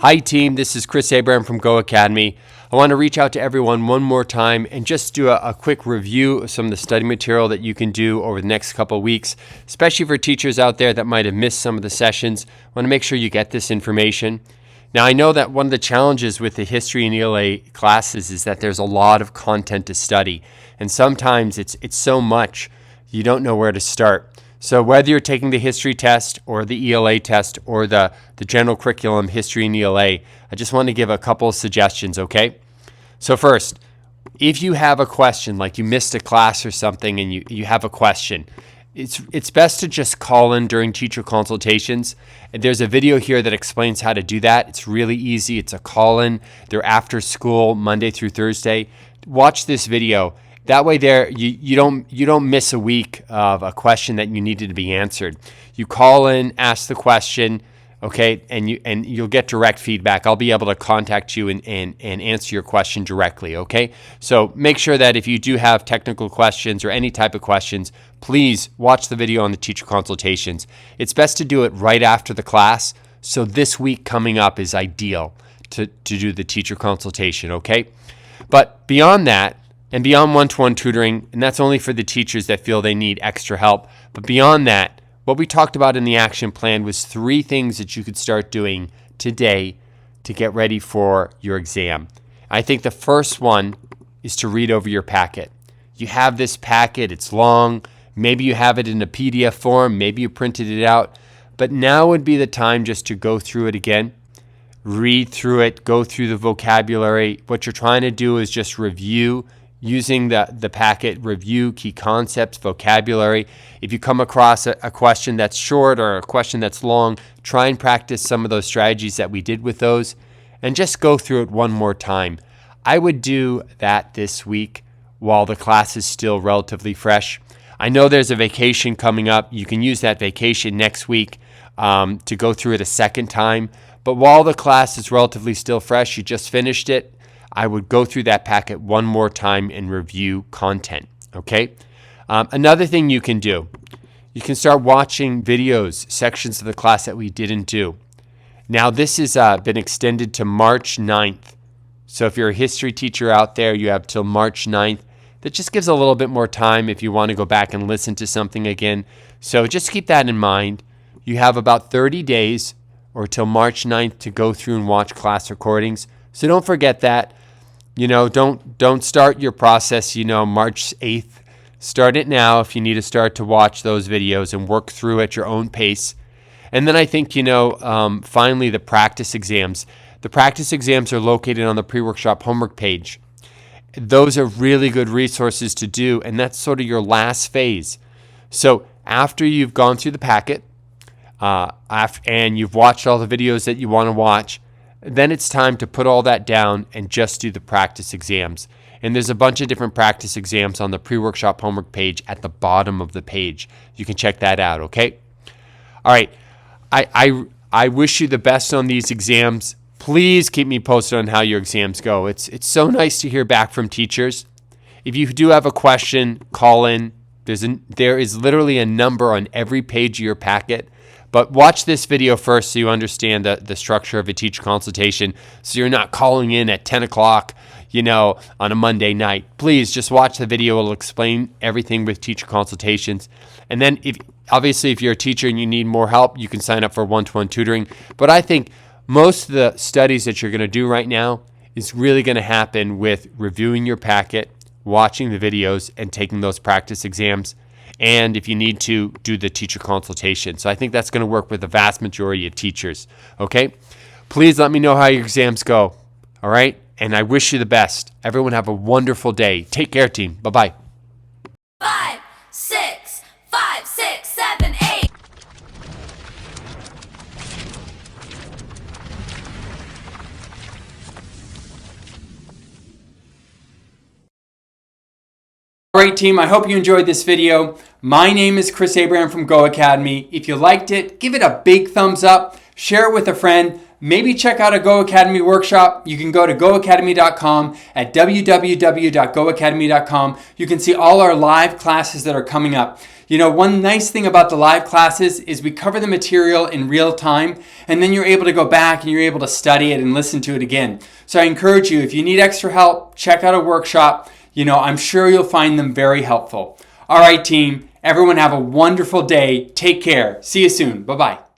Hi team, this is Chris Abraham from GOHacademy. I want to reach out to everyone one more time and just do a quick review of some of the study material that you can do over the next couple of weeks, especially for teachers out there that might have missed some of the sessions. I want to make sure you get this information. Now, I know that one of the challenges with the history and ELA classes is that there's a lot of content to study, and sometimes it's so much you don't know where to start. So whether you're taking the history test or the ELA test or the general curriculum history and ELA, I just want to give a couple of suggestions, okay? So first, if you have a question, like you missed a class or something and you have a question, it's best to just call in during teacher consultations. And there's a video here that explains how to do that. It's really easy. It's a call-in. They're after school, Monday through Thursday. Watch this video. That way you don't miss a week of a question that you needed to be answered. You call in, ask the question, okay, and you'll get direct feedback. I'll be able to contact you and answer your question directly, okay? So make sure that if you do have technical questions or any type of questions, please watch the video on the teacher consultations. It's best to do it right after the class, so this week coming up is ideal to do the teacher consultation, okay? But beyond that, and beyond one-to-one tutoring, and that's only for the teachers that feel they need extra help. But beyond that, what we talked about in the action plan was 3 things that you could start doing today to get ready for your exam. I think the first one is to read over your packet. You have this packet, it's long, maybe you have it in a PDF form, maybe you printed it out, but now would be the time just to go through it again. Read through it, go through the vocabulary. What you're trying to do is just review using the packet, review key concepts, vocabulary. If you come across a question that's short or a question that's long, try and practice some of those strategies that we did with those and just go through it one more time. I would do that this week while the class is still relatively fresh. I know there's a vacation coming up. You can use that vacation next week to go through it a second time. But while the class is relatively still fresh, you just finished it, I would go through that packet one more time and review content, okay? Another thing you can do, you can start watching videos, sections of the class that we didn't do. Now, this has been extended to March 9th. So if you're a history teacher out there, you have till March 9th. That just gives a little bit more time if you want to go back and listen to something again. So just keep that in mind. You have about 30 days or till March 9th to go through and watch class recordings. So don't forget that. Don't start your process, March 8th. Start it now if you need to start to watch those videos and work through at your own pace. And then I think, finally, the practice exams. The practice exams are located on the pre-workshop homework page. Those are really good resources to do, and that's sort of your last phase. So after you've gone through the packet and you've watched all the videos that you want to watch, then it's time to put all that down and just do the practice exams. And there's a bunch of different practice exams on the pre-workshop homework page at the bottom of the page. You can check that out, okay? All right. I wish you the best on these exams. Please keep me posted on how your exams go. It's so nice to hear back from teachers. If you do have a question, call in. There is literally a number on every page of your packet. But watch this video first so you understand the structure of a teacher consultation, so you're not calling in at 10 o'clock, on a Monday night. Please just watch the video. It'll explain everything with teacher consultations. And then if you're a teacher and you need more help, you can sign up for one-to-one tutoring. But I think most of the studies that you're going to do right now is really going to happen with reviewing your packet, watching the videos, and taking those practice exams. And if you need to, do the teacher consultation. So I think that's going to work with the vast majority of teachers, okay? Please let me know how your exams go, all right? And I wish you the best. Everyone have a wonderful day. Take care, team. Bye-bye. 5, 6, 5, 6, 7, 8. All right, team, I hope you enjoyed this video. My name is Chris Abraham from GOHacademy. If you liked it, give it a big thumbs up, share it with a friend. maybe check out a Go Academy workshop. You can go to GOHacademy.com at www.GOHacademy.com. You can see all our live classes that are coming up. You know, one nice thing about the live classes is we cover the material in real time, and then you're able to go back and you're able to study it and listen to it again. So I encourage you, if you need extra help, check out a workshop. You know, I'm sure you'll find them very helpful. All right, team, everyone have a wonderful day. Take care. See you soon. Bye-bye.